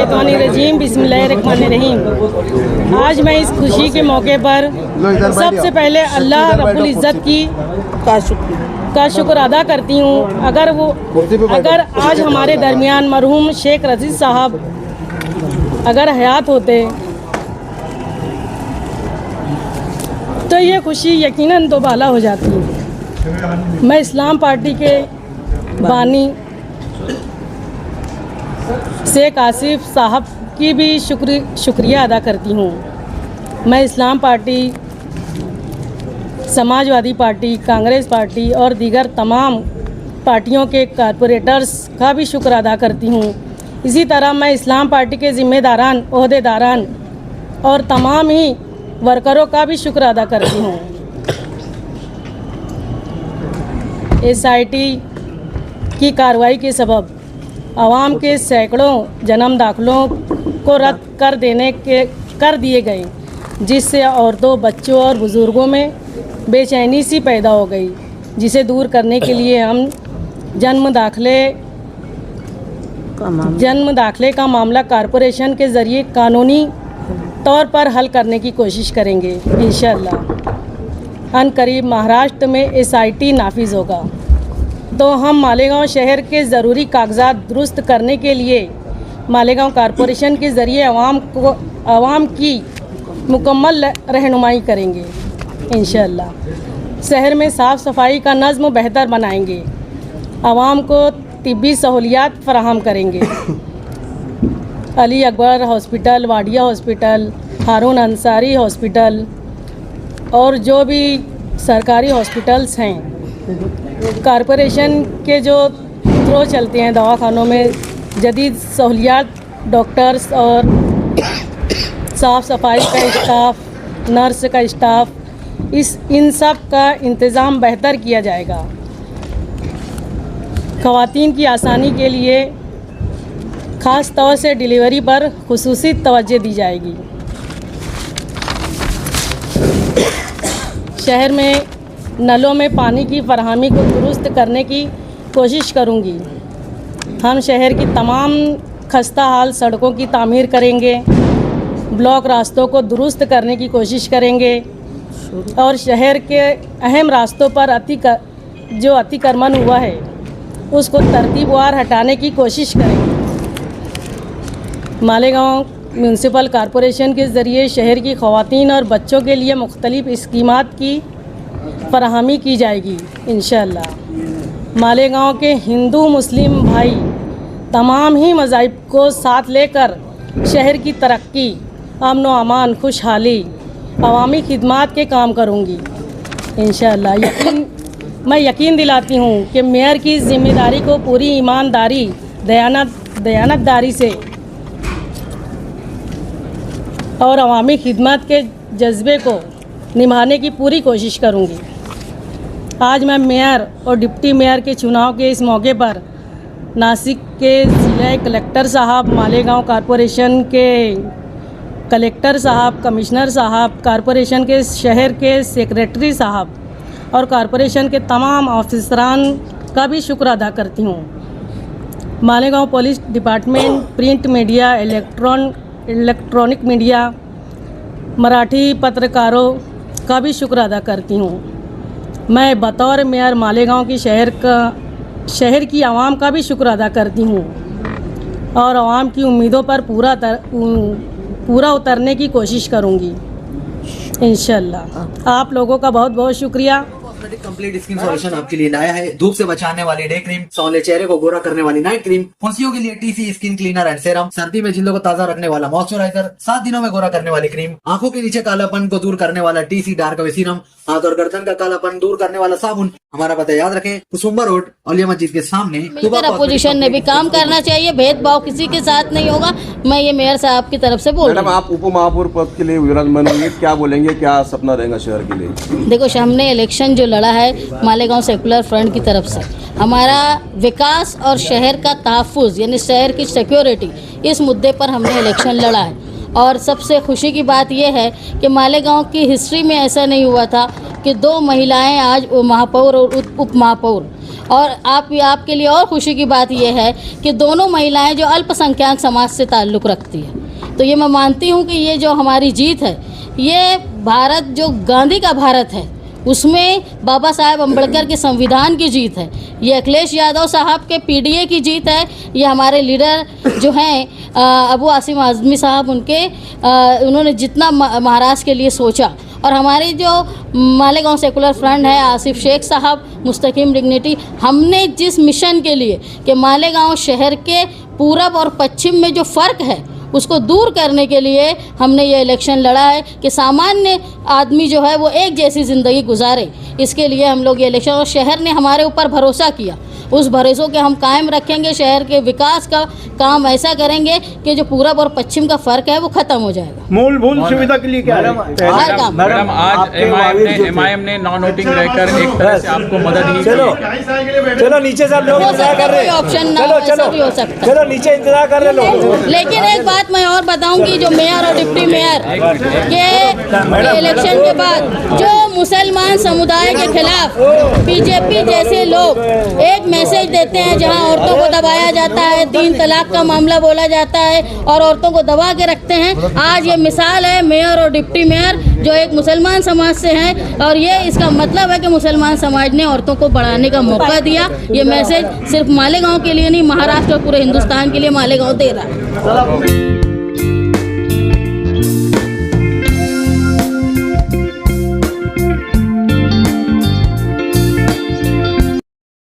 मिनशैतानिर्रजीम बिस्मिल्लाहिर्रहमानिर्रहीम। आज मैं इस खुशी के मौके पर सबसे पहले अल्लाह रब्बुल इज़्ज़त की का शुक्र अदा करती हूँ। अगर आज हमारे दरमियान मरहूम शेख रशीद साहब अगर हयात होते तो ये खुशी यकीनन दोबाला हो जाती। मैं इस्लाम पार्टी के बानी शेख आसिफ साहब की भी शुक्रिया अदा करती हूँ। मैं इस्लाम party, Samajwadi party, Congress party और दीगर तमाम पार्टियों के कारपोरेटर्स का भी शुक्र अदा करती हूँ। इसी तरह मैं इस्लाम पार्टी के ज़िम्मेदारान, ओहदेदारान और तमाम ही वर्करों का भी शुक्र अदा करती हूँ। SIT की कार्रवाई के सबब आवाम के सैकड़ों जन्म दाखिलों को रद्द कर दिए गए, जिससे औरतों, बच्चों और बुज़ुर्गों में बेचैनी सी पैदा हो गई, जिसे दूर करने के लिए हम जन्म दाखिले का मामला कॉरपोरेशन के ज़रिए कानूनी तौर पर हल करने की कोशिश करेंगे। इंशाअल्लाह अनकरीब महाराष्ट्र में SIT नाफिज होगा तो हम मालेगांव शहर के ज़रूरी कागजात दुरुस्त करने के लिए मालेगांव कॉरपोरेशन के ज़रिए आवाम की मुकम्मल रहनुमाई करेंगे। इंशाअल्लाह शहर में साफ़ सफाई का नज़्म बेहतर बनाएंगे, आवाम को तिब्बी सहूलियात फराहम करेंगे। अली अकबर हॉस्पिटल, वाडिया हॉस्पिटल, हारून अंसारी हॉस्पिटल और जो भी सरकारी हॉस्पिटल्स हैं, कॉरपोरेशन के जो थ्रो चलते हैं, दवाखानों में जदीद सहूलियात, डॉक्टर्स और साफ़ सफाई का स्टाफ, नर्स का स्टाफ, इन सब का इंतज़ाम बेहतर किया जाएगा। ख़वातीन की आसानी के लिए ख़ास तौर से डिलीवरी पर खुसूसी तवज्जो दी जाएगी। शहर में नलों में पानी की फराहमी को दुरुस्त करने की कोशिश करूंगी। हम शहर की तमाम खस्ता हाल सड़कों की तामीर करेंगे, ब्लॉक रास्तों को दुरुस्त करने की कोशिश करेंगे और शहर के अहम रास्तों पर जो अतिक्रमण हुआ है उसको तरतीबवार हटाने की कोशिश करेंगे। मालेगांव म्यूनसिपल कॉरपोरेशन के ज़रिए शहर की ख़वातीन और बच्चों के लिए मुख्तलिफ़ स्कीमात की फराहमी की जाएगी। इंशाअल्लाह मालेगांव के हिंदू मुस्लिम भाई तमाम ही मज़ाहिब को साथ लेकर शहर की तरक्की, अमन व अमान, खुशहाली, अवामी खिदमात के काम करूंगी। इंशाअल्लाह मैं यकीन दिलाती हूँ कि मेयर की ज़िम्मेदारी को पूरी ईमानदारी, दयानतदारी से और अवामी खिदमत के जज्बे को निभाने की पूरी कोशिश करूंगी। आज मैं मेयर और डिप्टी मेयर के चुनाव के इस मौके पर नासिक के ज़िला कलेक्टर साहब, मालेगांव कॉरपोरेशन के कलेक्टर साहब, कमिश्नर साहब, कॉरपोरेशन के शहर के सेक्रेटरी साहब और कॉरपोरेशन के तमाम ऑफिसरान का भी शुक्र अदा करती हूँ। Malegaon police department, print media, electronic media, Marathi पत्रकारों का भी शुक्र अदा करती हूँ। मैं बतौर मेयर मालेगांव की शहर की आवाम का भी शुक्र अदा करती हूँ और आवाम की उम्मीदों पर पूरा उतरने की कोशिश करूँगी। इंशाअल्लाह आप लोगों का बहुत बहुत शुक्रिया। कंप्लीट स्किन सॉल्यूशन आपके लिए लाया है। धूप से बचाने वाली डे क्रीम, सौंदर्य चेहरे को गोरा करने वाली नाइट क्रीम, फुंसियों के लिए TC skin cleaner and serum, सर्दी में जिल्दों को ताजा रखने वाला मॉइस्चराइजर, 7 दिनों में गोरा करने वाली क्रीम, आंखों के नीचे कालापन को दूर करने वाला TC डार्क वे सीरम, हाथ और गर्दन का कालापन दूर करने वाला साबुन। हमारा पता याद रखें, कुसुम्बा रोड, औलिया मस्जिद के सामने। अपोजिशन ने भी काम करना चाहिए, भेदभाव किसी के साथ नहीं होगा। मैं ये मेयर साहब की तरफ से बोल रही हूँ। मैडम, आप उप महापौर पद के लिए विराजमान होंगे, क्या बोलेंगे, क्या सपना रहेगा शहर के लिए? देखो, हमने इलेक्शन जो लड़ा है मालेगांव सेकुलर फ्रंट की तरफ से, हमारा विकास और शहर का तहफ़्फ़ुज़ यानी शहर की सिक्योरिटी, इस मुद्दे पर हमने इलेक्शन लड़ा है। और सबसे खुशी की बात यह है कि मालेगांव की हिस्ट्री में ऐसा नहीं हुआ था कि 2 महिलाएं आज महापौर और उप महापौर। और आपके लिए और खुशी की बात यह है कि दोनों महिलाएं जो अल्पसंख्यक समाज से ताल्लुक़ रखती है। तो ये मैं मानती हूँ कि ये जो हमारी जीत है, ये भारत जो गांधी का भारत है उसमें बाबा साहेब अम्बेडकर के संविधान की जीत है, ये अखिलेश यादव साहब के पीडीए की जीत है, ये हमारे लीडर जो हैं अबू आसिम आज़मी साहब उन्होंने जितना महाराष्ट्र के लिए सोचा, और हमारे जो मालेगांव सेकुलर फ्रंट है आसिफ शेख साहब मुस्तकीम डिग्निटी, हमने जिस मिशन के लिए कि मालेगांव शहर के पूरब और पश्चिम में जो फ़र्क है उसको दूर करने के लिए हमने ये इलेक्शन लड़ा है कि सामान्य आदमी जो है वो एक जैसी ज़िंदगी गुजारे। इसके लिए हम लोग ये इलेक्शन, और शहर ने हमारे ऊपर भरोसा किया, उस भरोसों के हम कायम रखेंगे। शहर के विकास का काम ऐसा करेंगे कि जो पूरब और पश्चिम का फ़र्क है वो ख़त्म हो जाएगा। मूलभूत सुविधा के लिए क्या है? मैडम आज एमआईएम ने नॉन वोटिंग रहकर एक तरह से आपको मदद ही चलो नीचे सब लोग इंतजार कर रहे हैं, ऑप्शन ना हो, ऐसा भी हो सकता है। चलो नीचे इंतजार कर रहे लोग। लेकिन एक बात मैं और बताऊंगी, जो मेयर और डिप्टी मेयर के इलेक्शन के बाद जो मुसलमान समुदाय के खिलाफ बीजेपी जैसे लोग एक मैसेज देते हैं, जहां औरतों को दबाया जाता है, 3 तलाक का मामला बोला जाता है और औरतों को दबा के रखते हैं, आज ये मिसाल है मेयर और डिप्टी मेयर जो एक मुसलमान समाज से हैं, और ये इसका मतलब है कि मुसलमान समाज ने औरतों को बढ़ाने का मौका दिया। ये मैसेज सिर्फ मालेगांव के लिए नहीं, महाराष्ट्र और पूरे हिंदुस्तान के लिए मालेगांव दे रहा है।